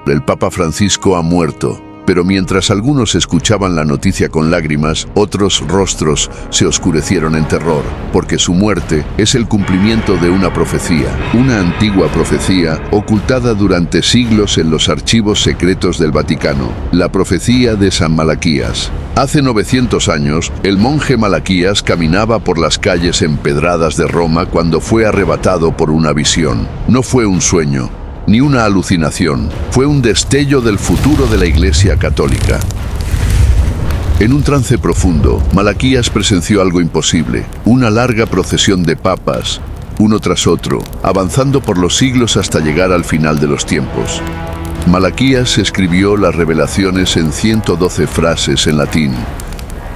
El Papa Francisco ha muerto. Pero mientras algunos escuchaban la noticia con lágrimas, otros rostros se oscurecieron en terror, porque su muerte es el cumplimiento de una profecía, una antigua profecía ocultada durante siglos en los archivos secretos del Vaticano, la profecía de San Malaquías. Hace 900 años, el monje Malaquías caminaba por las calles empedradas de Roma cuando fue arrebatado por una visión. No fue un sueño, ni una alucinación, fue un destello del futuro de la Iglesia Católica. En un trance profundo, Malaquías presenció algo imposible, una larga procesión de papas, uno tras otro, avanzando por los siglos hasta llegar al final de los tiempos. Malaquías escribió las revelaciones en 112 frases en latín,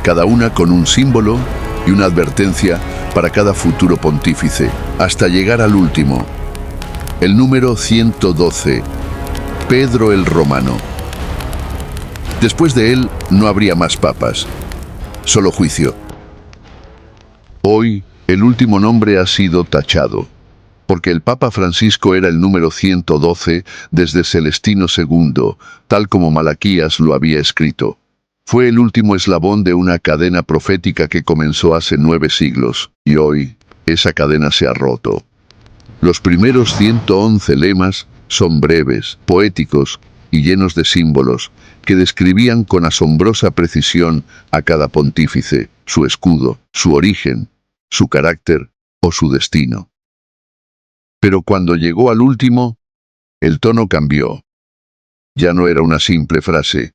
cada una con un símbolo y una advertencia para cada futuro pontífice, hasta llegar al último, el número 112, Pedro el Romano. Después de él no habría más papas, solo juicio. Hoy, el último nombre ha sido tachado, porque el Papa Francisco era el número 112 desde Celestino II, tal como Malaquías lo había escrito. Fue el último eslabón de una cadena profética que comenzó hace 9 siglos, y hoy esa cadena se ha roto. Los primeros 111 lemas son breves, poéticos y llenos de símbolos que describían con asombrosa precisión a cada pontífice, su escudo, su origen, su carácter o su destino. Pero cuando llegó al último, el tono cambió. Ya no era una simple frase.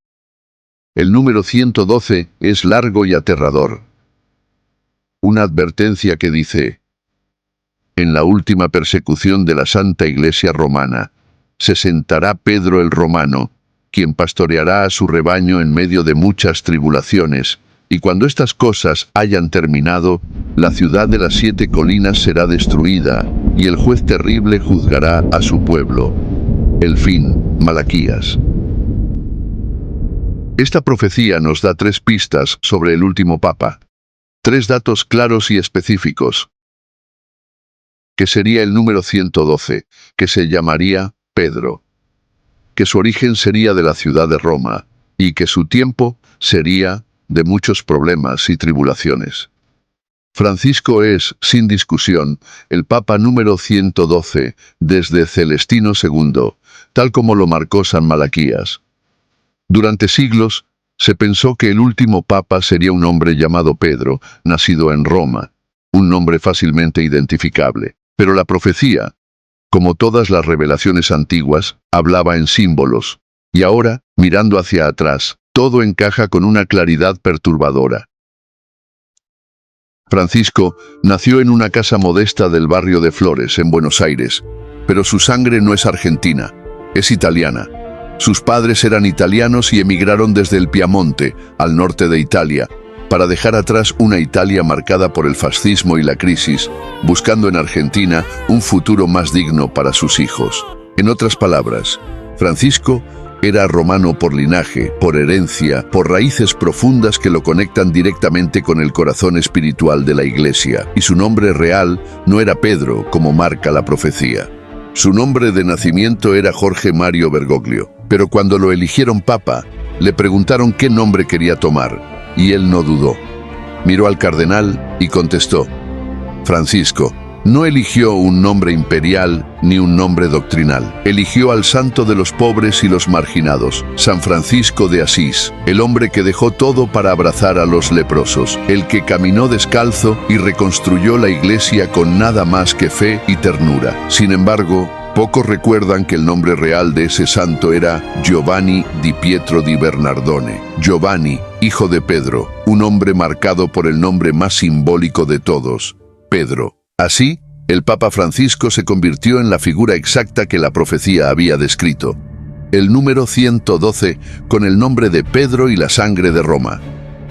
El número 112 es largo y aterrador. Una advertencia que dice: en la última persecución de la Santa Iglesia Romana, se sentará Pedro el Romano, quien pastoreará a su rebaño en medio de muchas tribulaciones, y cuando estas cosas hayan terminado, la ciudad de las 7 colinas será destruida, y el juez terrible juzgará a su pueblo. El fin, Malaquías. Esta profecía nos da 3 pistas sobre el último papa. 3 datos claros y específicos. Que sería el número 112, que se llamaría Pedro, que su origen sería de la ciudad de Roma, y que su tiempo sería de muchos problemas y tribulaciones. Francisco es, sin discusión, el Papa número 112 desde Celestino II, tal como lo marcó San Malaquías. Durante siglos, se pensó que el último Papa sería un hombre llamado Pedro, nacido en Roma, un nombre fácilmente identificable. Pero la profecía, como todas las revelaciones antiguas, hablaba en símbolos, y ahora, mirando hacia atrás, todo encaja con una claridad perturbadora. Francisco nació en una casa modesta del barrio de Flores, en Buenos Aires, pero su sangre no es argentina, es italiana. Sus padres eran italianos y emigraron desde el Piamonte, al norte de Italia, para dejar atrás una Italia marcada por el fascismo y la crisis, buscando en Argentina un futuro más digno para sus hijos. En otras palabras, Francisco era romano por linaje, por herencia, por raíces profundas que lo conectan directamente con el corazón espiritual de la Iglesia, y su nombre real no era Pedro, como marca la profecía. Su nombre de nacimiento era Jorge Mario Bergoglio, pero cuando lo eligieron papa, le preguntaron qué nombre quería tomar, y él no dudó. Miró al cardenal y contestó: Francisco. No eligió un nombre imperial ni un nombre doctrinal. Eligió al santo de los pobres y los marginados, San Francisco de Asís, el hombre que dejó todo para abrazar a los leprosos, el que caminó descalzo y reconstruyó la iglesia con nada más que fe y ternura. Sin embargo, pocos recuerdan que el nombre real de ese santo era Giovanni di Pietro di Bernardone. Giovanni, hijo de Pedro, un hombre marcado por el nombre más simbólico de todos, Pedro. Así, el Papa Francisco se convirtió en la figura exacta que la profecía había descrito. El número 112 con el nombre de Pedro y la sangre de Roma.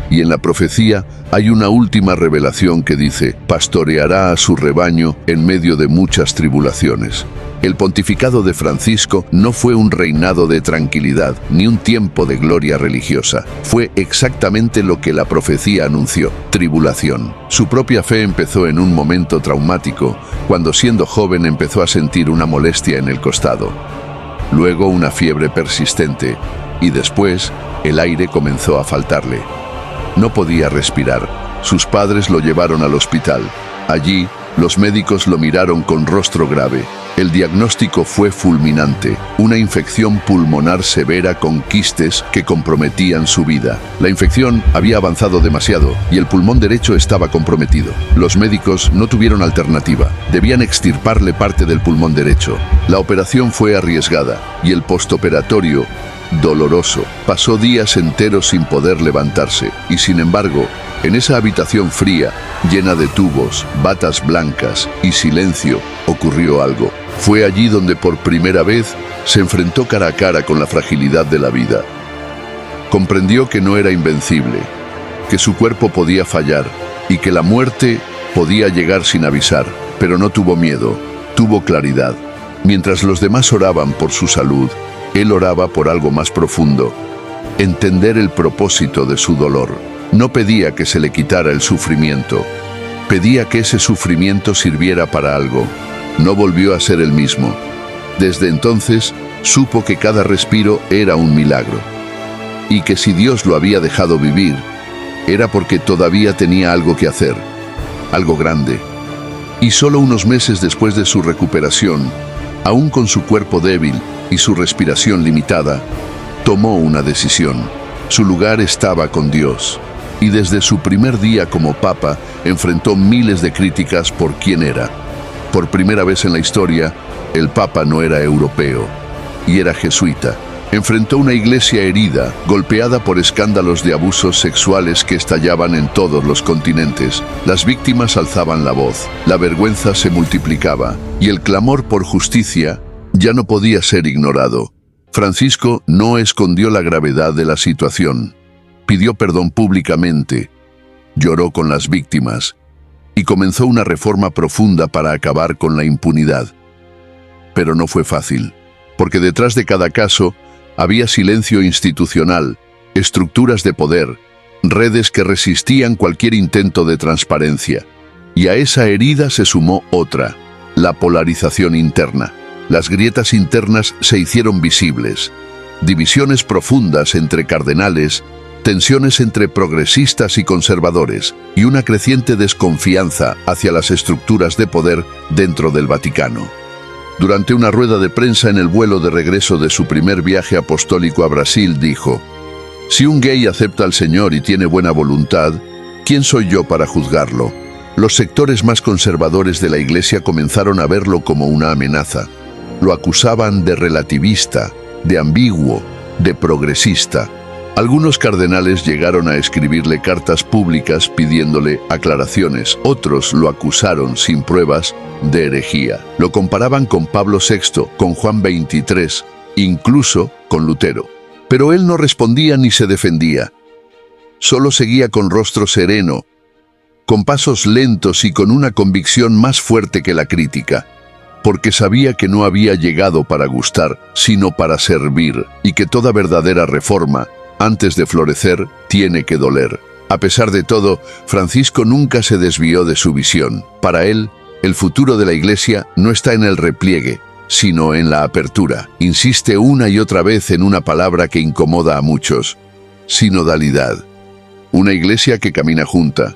Y en la profecía hay una última revelación que dice: pastoreará a su rebaño en medio de muchas tribulaciones. El pontificado de Francisco no fue un reinado de tranquilidad, ni un tiempo de gloria religiosa. Fue exactamente lo que la profecía anunció: tribulación. Su propia fe empezó en un momento traumático, cuando siendo joven empezó a sentir una molestia en el costado. luego una fiebre persistente, y después el aire comenzó a faltarle. No podía respirar. Sus padres lo llevaron al hospital. Allí, los médicos lo miraron con rostro grave. El diagnóstico fue fulminante: una infección pulmonar severa con quistes que comprometían su vida. La infección había avanzado demasiado y el pulmón derecho estaba comprometido. Los médicos no tuvieron alternativa. Debían extirparle parte del pulmón derecho. La operación fue arriesgada y el postoperatorio doloroso. Pasó días enteros sin poder levantarse y, sin embargo, en esa habitación fría, llena de tubos, batas blancas y silencio, ocurrió algo. Fue allí donde por primera vez se enfrentó cara a cara con la fragilidad de la vida. Comprendió que no era invencible, que su cuerpo podía fallar y que la muerte podía llegar sin avisar, pero no tuvo miedo, tuvo claridad. Mientras los demás oraban por su salud, él oraba por algo más profundo: entender el propósito de su dolor. No pedía que se le quitara el sufrimiento, pedía que ese sufrimiento sirviera para algo. No volvió a ser el mismo. Desde entonces, supo que cada respiro era un milagro, y que si Dios lo había dejado vivir, era porque todavía tenía algo que hacer, algo grande. Y solo unos meses después de su recuperación, aún con su cuerpo débil y su respiración limitada, tomó una decisión. Su lugar estaba con Dios. Y desde su primer día como papa, enfrentó miles de críticas por quién era. Por primera vez en la historia, el papa no era europeo, y era jesuita. Enfrentó una iglesia herida, golpeada por escándalos de abusos sexuales que estallaban en todos los continentes. Las víctimas alzaban la voz, la vergüenza se multiplicaba, y el clamor por justicia ya no podía ser ignorado. Francisco no escondió la gravedad de la situación. Pidió perdón públicamente, lloró con las víctimas y comenzó una reforma profunda para acabar con la impunidad. Pero no fue fácil, porque detrás de cada caso había silencio institucional, estructuras de poder, redes que resistían cualquier intento de transparencia. Y a esa herida se sumó otra: la polarización interna. Las grietas internas se hicieron visibles. Divisiones profundas entre cardenales, tensiones entre progresistas y conservadores, y una creciente desconfianza hacia las estructuras de poder dentro del Vaticano. Durante una rueda de prensa en el vuelo de regreso de su primer viaje apostólico a Brasil, dijo: «Si un gay acepta al Señor y tiene buena voluntad, ¿quién soy yo para juzgarlo?». Los sectores más conservadores de la Iglesia comenzaron a verlo como una amenaza. Lo acusaban de relativista, de ambiguo, de progresista. Algunos cardenales llegaron a escribirle cartas públicas pidiéndole aclaraciones. Otros lo acusaron sin pruebas de herejía. Lo comparaban con Pablo VI, con Juan XXIII, incluso con Lutero. Pero él no respondía ni se defendía. Solo seguía con rostro sereno, con pasos lentos y con una convicción más fuerte que la crítica, porque sabía que no había llegado para gustar, sino para servir, y que toda verdadera reforma, antes de florecer, tiene que doler. A pesar de todo, Francisco nunca se desvió de su visión. Para él, el futuro de la Iglesia no está en el repliegue, sino en la apertura. Insiste una y otra vez en una palabra que incomoda a muchos: sinodalidad. Una Iglesia que camina junta,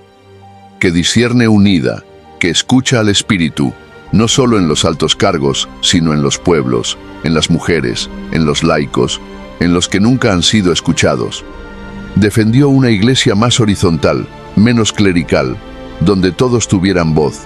que discierne unida, que escucha al Espíritu, no solo en los altos cargos, sino en los pueblos, en las mujeres, en los laicos, en los que nunca han sido escuchados. Defendió una Iglesia más horizontal, menos clerical, donde todos tuvieran voz.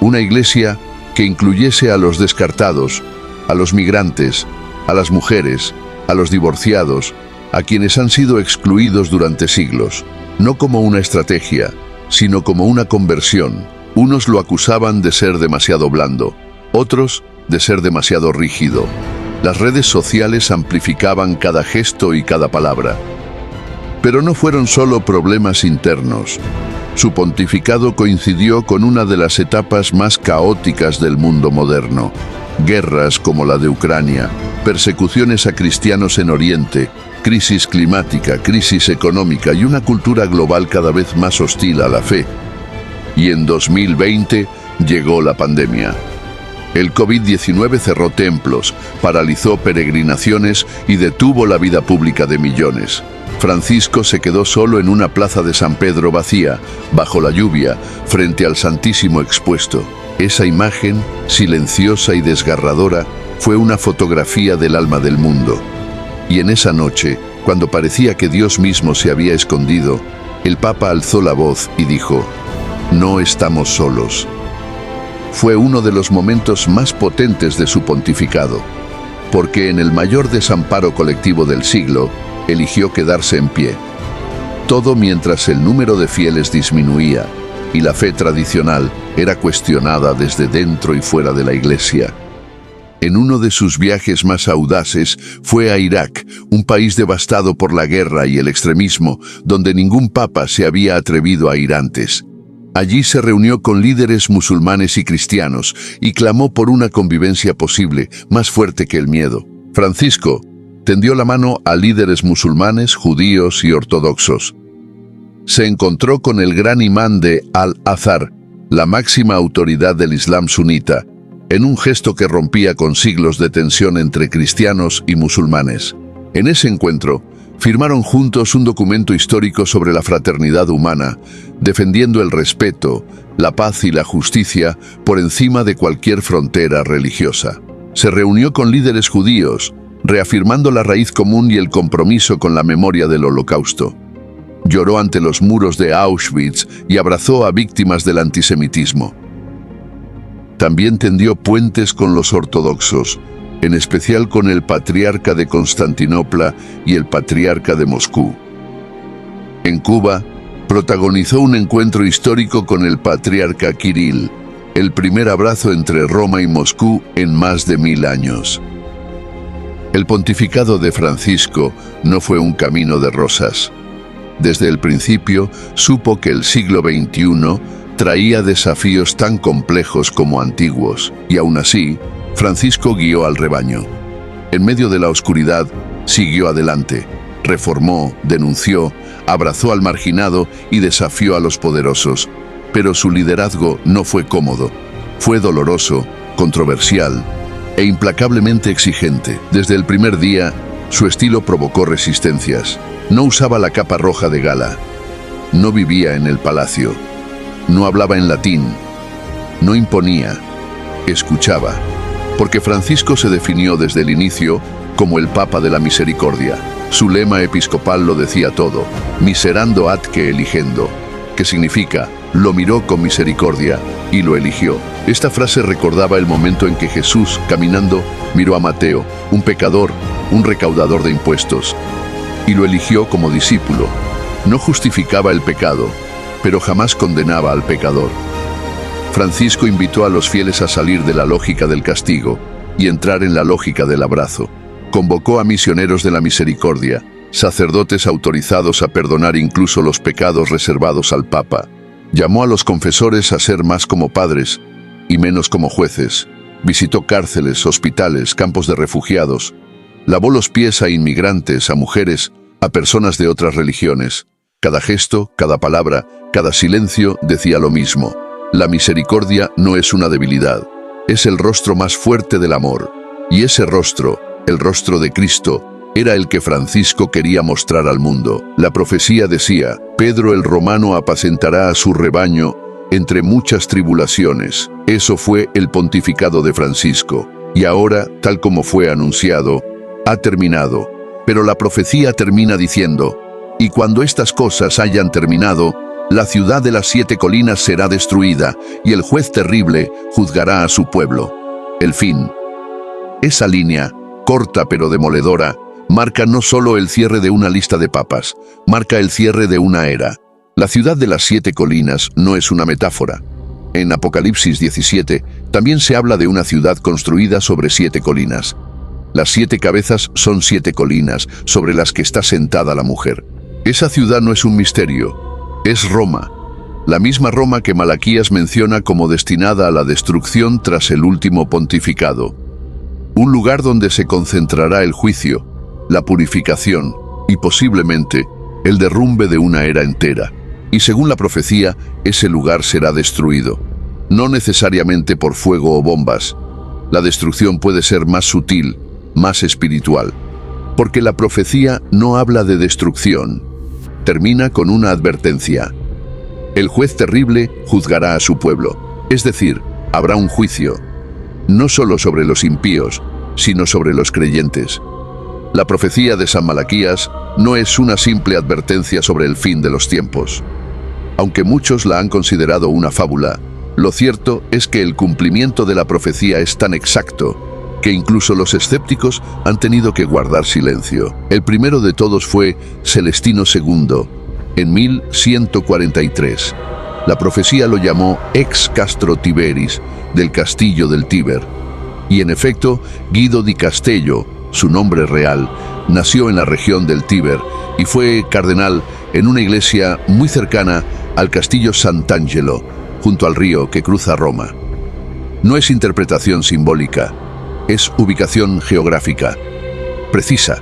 Una Iglesia que incluyese a los descartados, a los migrantes, a las mujeres, a los divorciados, a quienes han sido excluidos durante siglos, no como una estrategia, sino como una conversión. Unos lo acusaban de ser demasiado blando, otros de ser demasiado rígido. Las redes sociales amplificaban cada gesto y cada palabra. Pero no fueron solo problemas internos. Su pontificado coincidió con una de las etapas más caóticas del mundo moderno. Guerras como la de Ucrania, persecuciones a cristianos en Oriente, crisis climática, crisis económica y una cultura global cada vez más hostil a la fe. Y en 2020 llegó la pandemia. El COVID-19 cerró templos, paralizó peregrinaciones y detuvo la vida pública de millones. Francisco se quedó solo en una plaza de San Pedro vacía, bajo la lluvia, frente al Santísimo expuesto. Esa imagen, silenciosa y desgarradora, fue una fotografía del alma del mundo. Y en esa noche, cuando parecía que Dios mismo se había escondido, el Papa alzó la voz y dijo: «No estamos solos». Fue uno de los momentos más potentes de su pontificado, porque en el mayor desamparo colectivo del siglo, eligió quedarse en pie. Todo mientras el número de fieles disminuía y la fe tradicional era cuestionada desde dentro y fuera de la Iglesia. En uno de sus viajes más audaces fue a Irak, un país devastado por la guerra y el extremismo, donde ningún papa se había atrevido a ir antes. Allí se reunió con líderes musulmanes y cristianos y clamó por una convivencia posible, más fuerte que el miedo. Francisco tendió la mano a líderes musulmanes, judíos y ortodoxos. Se encontró con el gran imán de Al-Azhar, la máxima autoridad del Islam sunita, en un gesto que rompía con siglos de tensión entre cristianos y musulmanes. En ese encuentro, firmaron juntos un documento histórico sobre la fraternidad humana, defendiendo el respeto, la paz y la justicia por encima de cualquier frontera religiosa. Se reunió con líderes judíos, reafirmando la raíz común y el compromiso con la memoria del Holocausto. Lloró ante los muros de Auschwitz y abrazó a víctimas del antisemitismo. También tendió puentes con los ortodoxos, en especial con el patriarca de Constantinopla y el patriarca de Moscú. En Cuba, protagonizó un encuentro histórico con el patriarca Kirill, el primer abrazo entre Roma y Moscú en más de 1000 años. El pontificado de Francisco no fue un camino de rosas. Desde el principio supo que el siglo XXI traía desafíos tan complejos como antiguos, y aún así, Francisco guió al rebaño. En medio de la oscuridad, siguió adelante, reformó, denunció, abrazó al marginado y desafió a los poderosos. Pero su liderazgo no fue cómodo. Fue doloroso, controversial e implacablemente exigente. Desde el primer día, su estilo provocó resistencias. No usaba la capa roja de gala. No vivía en el palacio. No hablaba en latín. No imponía. Escuchaba. Porque Francisco se definió desde el inicio como el Papa de la Misericordia. Su lema episcopal lo decía todo: miserando atque eligendo, que significa, lo miró con misericordia y lo eligió. Esta frase recordaba el momento en que Jesús, caminando, miró a Mateo, un pecador, un recaudador de impuestos, y lo eligió como discípulo. No justificaba el pecado, pero jamás condenaba al pecador. Francisco invitó a los fieles a salir de la lógica del castigo y entrar en la lógica del abrazo. Convocó a misioneros de la misericordia, sacerdotes autorizados a perdonar incluso los pecados reservados al Papa. Llamó a los confesores a ser más como padres y menos como jueces. Visitó cárceles, hospitales, campos de refugiados. Lavó los pies a inmigrantes, a mujeres, a personas de otras religiones. Cada gesto, cada palabra, cada silencio decía lo mismo: la misericordia no es una debilidad, es el rostro más fuerte del amor. Y ese rostro, el rostro de Cristo, era el que Francisco quería mostrar al mundo. La profecía decía: Pedro el Romano apacentará a su rebaño entre muchas tribulaciones. Eso fue el pontificado de Francisco. Y ahora, tal como fue anunciado, ha terminado. Pero la profecía termina diciendo: y cuando estas cosas hayan terminado, la ciudad de las 7 colinas será destruida, y el juez terrible juzgará a su pueblo. El fin. Esa línea, corta pero demoledora, marca no solo el cierre de una lista de papas, marca el cierre de una era. La ciudad de las 7 colinas no es una metáfora. En Apocalipsis 17 también se habla de una ciudad construida sobre 7 colinas. Las 7 cabezas son 7 colinas sobre las que está sentada la mujer. Esa ciudad no es un misterio, es Roma. La misma Roma que Malaquías menciona como destinada a la destrucción tras el último pontificado. Un lugar donde se concentrará el juicio, la purificación y posiblemente el derrumbe de una era entera. Y según la profecía, ese lugar será destruido. No necesariamente por fuego o bombas, La destrucción puede ser más sutil, más espiritual, porque la profecía no habla de destrucción. Termina con una advertencia. El juez terrible juzgará a su pueblo, es decir, habrá un juicio, no solo sobre los impíos, sino sobre los creyentes. La profecía de San Malaquías no es una simple advertencia sobre el fin de los tiempos. Aunque muchos la han considerado una fábula, lo cierto es que el cumplimiento de la profecía es tan exacto que incluso los escépticos han tenido que guardar silencio. El primero de todos fue Celestino II, en 1143. La profecía lo llamó ex Castro Tiberis, del castillo del Tíber. Y en efecto, Guido di Castello, su nombre real, nació en la región del Tíber y fue cardenal en una iglesia muy cercana al castillo Sant'Angelo, junto al río que cruza Roma. No es interpretación simbólica, es ubicación geográfica, precisa,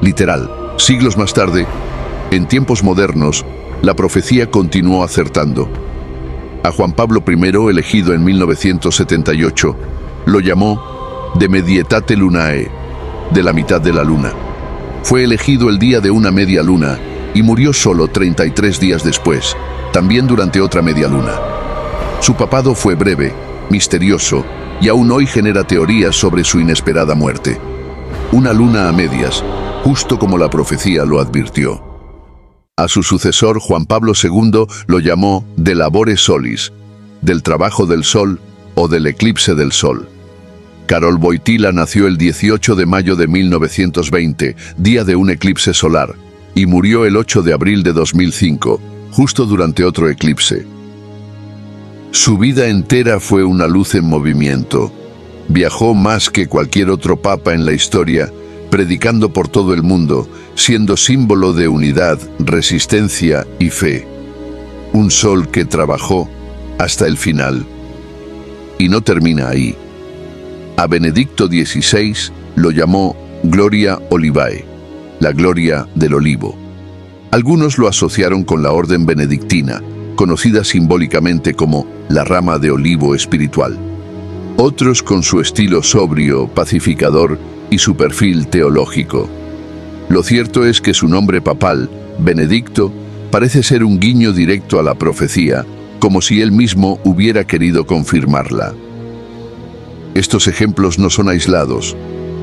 literal. Siglos más tarde, en tiempos modernos, la profecía continuó acertando. A Juan Pablo I, elegido en 1978, lo llamó de medietate lunae, de la mitad de la luna. Fue elegido el día de una media luna y murió solo 33 días después, también durante otra media luna. Su papado fue breve, misterioso, y aún hoy genera teorías sobre su inesperada muerte. Una luna a medias, justo como la profecía lo advirtió. A su sucesor, Juan Pablo II, lo llamó de labore solis, del trabajo del sol o del eclipse del sol. Karol Wojtyła nació el 18 de mayo de 1920, día de un eclipse solar, y murió el 8 de abril de 2005, justo durante otro eclipse. Su vida entera fue una luz en movimiento. Viajó más que cualquier otro papa en la historia, predicando por todo el mundo, siendo símbolo de unidad, resistencia y fe. Un sol que trabajó hasta el final. Y no termina ahí. A Benedicto XVI lo llamó Gloria Olivae, la gloria del olivo. Algunos lo asociaron con la orden benedictina, conocida simbólicamente como la rama de olivo espiritual. Otros con su estilo sobrio, pacificador y su perfil teológico. Lo cierto es que su nombre papal, Benedicto, parece ser un guiño directo a la profecía, como si él mismo hubiera querido confirmarla. Estos ejemplos no son aislados.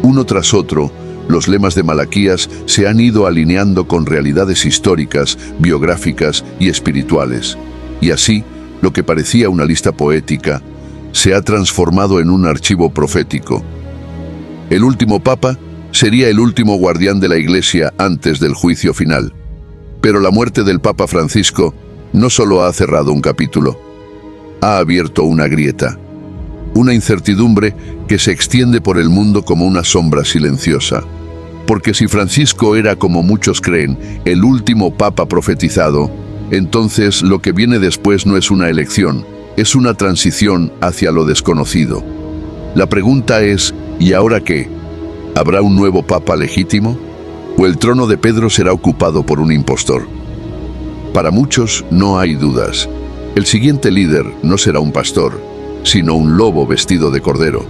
Uno tras otro, los lemas de Malaquías se han ido alineando con realidades históricas, biográficas y espirituales. Y así, lo que parecía una lista poética, se ha transformado en un archivo profético. El último papa sería el último guardián de la Iglesia antes del juicio final. Pero la muerte del Papa Francisco no solo ha cerrado un capítulo, ha abierto una grieta. Una incertidumbre que se extiende por el mundo como una sombra silenciosa. Porque si Francisco era, como muchos creen, el último papa profetizado, entonces lo que viene después no es una elección, es una transición hacia lo desconocido. La pregunta es, ¿y ahora qué? ¿Habrá un nuevo papa legítimo? ¿O el trono de Pedro será ocupado por un impostor? Para muchos no hay dudas. El siguiente líder no será un pastor, sino un lobo vestido de cordero.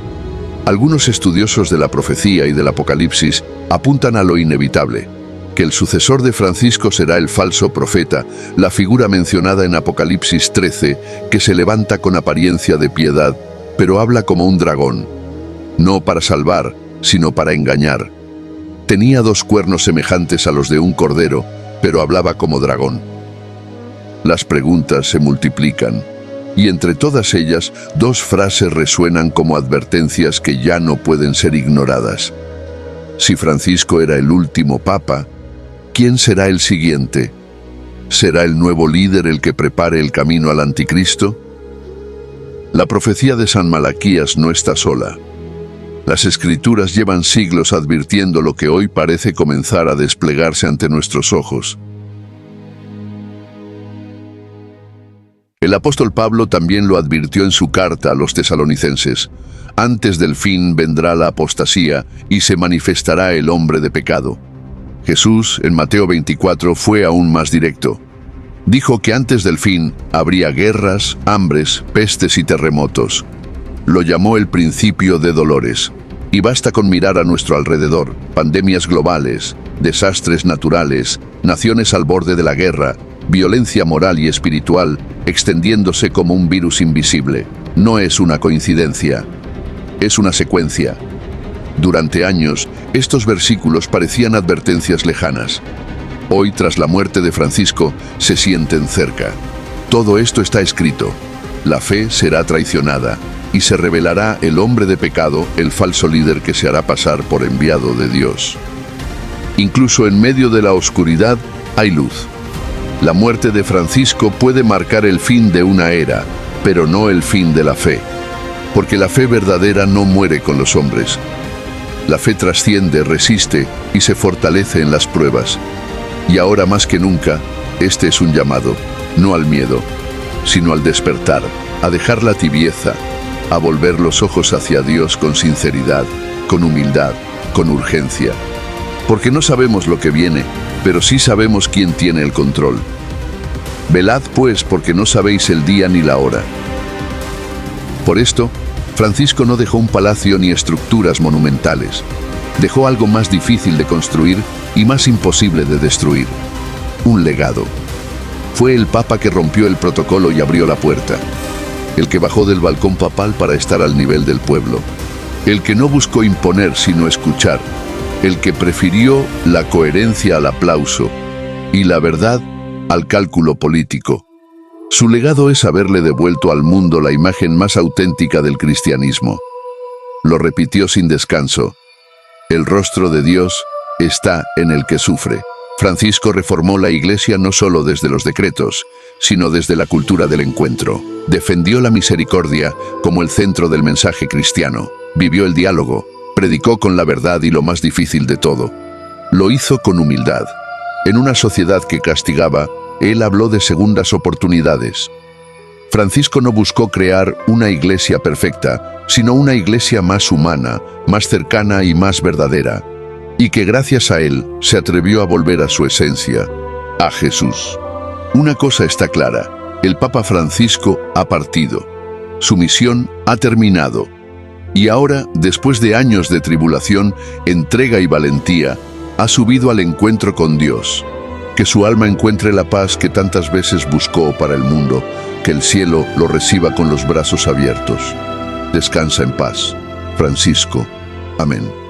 Algunos estudiosos de la profecía y del Apocalipsis apuntan a lo inevitable, que el sucesor de Francisco será el falso profeta, la figura mencionada en Apocalipsis 13, que se levanta con apariencia de piedad, pero habla como un dragón, no para salvar, sino para engañar. Tenía 2 cuernos semejantes a los de un cordero, pero hablaba como dragón. Las preguntas se multiplican. Y entre todas ellas, 2 frases resuenan como advertencias que ya no pueden ser ignoradas. Si Francisco era el último papa, ¿quién será el siguiente? ¿Será el nuevo líder el que prepare el camino al anticristo? La profecía de San Malaquías no está sola. Las Escrituras llevan siglos advirtiendo lo que hoy parece comenzar a desplegarse ante nuestros ojos. El apóstol Pablo también lo advirtió en su carta a los tesalonicenses. Antes del fin vendrá la apostasía y se manifestará el hombre de pecado. Jesús, en Mateo 24, fue aún más directo. Dijo que antes del fin habría guerras, hambres, pestes y terremotos. Lo llamó el principio de dolores. Y basta con mirar a nuestro alrededor: pandemias globales, desastres naturales, naciones al borde de la guerra, violencia moral y espiritual extendiéndose como un virus invisible. No es una coincidencia, es una secuencia. Durante años, estos versículos parecían advertencias lejanas. Hoy, tras la muerte de Francisco, se sienten cerca. Todo esto está escrito. La fe será traicionada y se revelará el hombre de pecado, el falso líder que se hará pasar por enviado de Dios. Incluso en medio de la oscuridad hay luz. La muerte de Francisco puede marcar el fin de una era, pero no el fin de la fe. Porque la fe verdadera no muere con los hombres. La fe trasciende, resiste y se fortalece en las pruebas. Y ahora más que nunca, este es un llamado, no al miedo, sino al despertar, a dejar la tibieza, a volver los ojos hacia Dios con sinceridad, con humildad, con urgencia. Porque no sabemos lo que viene, pero sí sabemos quién tiene el control. Velad pues, porque no sabéis el día ni la hora. Por esto, Francisco no dejó un palacio ni estructuras monumentales. Dejó algo más difícil de construir y más imposible de destruir: un legado. Fue el Papa que rompió el protocolo y abrió la puerta. El que bajó del balcón papal para estar al nivel del pueblo. El que no buscó imponer sino escuchar. El que prefirió la coherencia al aplauso y la verdad al cálculo político. Su legado es haberle devuelto al mundo la imagen más auténtica del cristianismo. Lo repitió sin descanso: el rostro de Dios está en el que sufre. Francisco reformó la Iglesia no solo desde los decretos, sino desde la cultura del encuentro. Defendió la misericordia como el centro del mensaje cristiano. Vivió el diálogo, predicó con la verdad y lo más difícil de todo, lo hizo con humildad. En una sociedad que castigaba, él habló de segundas oportunidades. Francisco no buscó crear una iglesia perfecta, sino una iglesia más humana, más cercana y más verdadera. Y que gracias a él se atrevió a volver a su esencia, a Jesús. Una cosa está clara: el Papa Francisco ha partido. Su misión ha terminado. Y ahora, después de años de tribulación, entrega y valentía, ha subido al encuentro con Dios. Que su alma encuentre la paz que tantas veces buscó para el mundo, que el cielo lo reciba con los brazos abiertos. Descansa en paz, Francisco. Amén.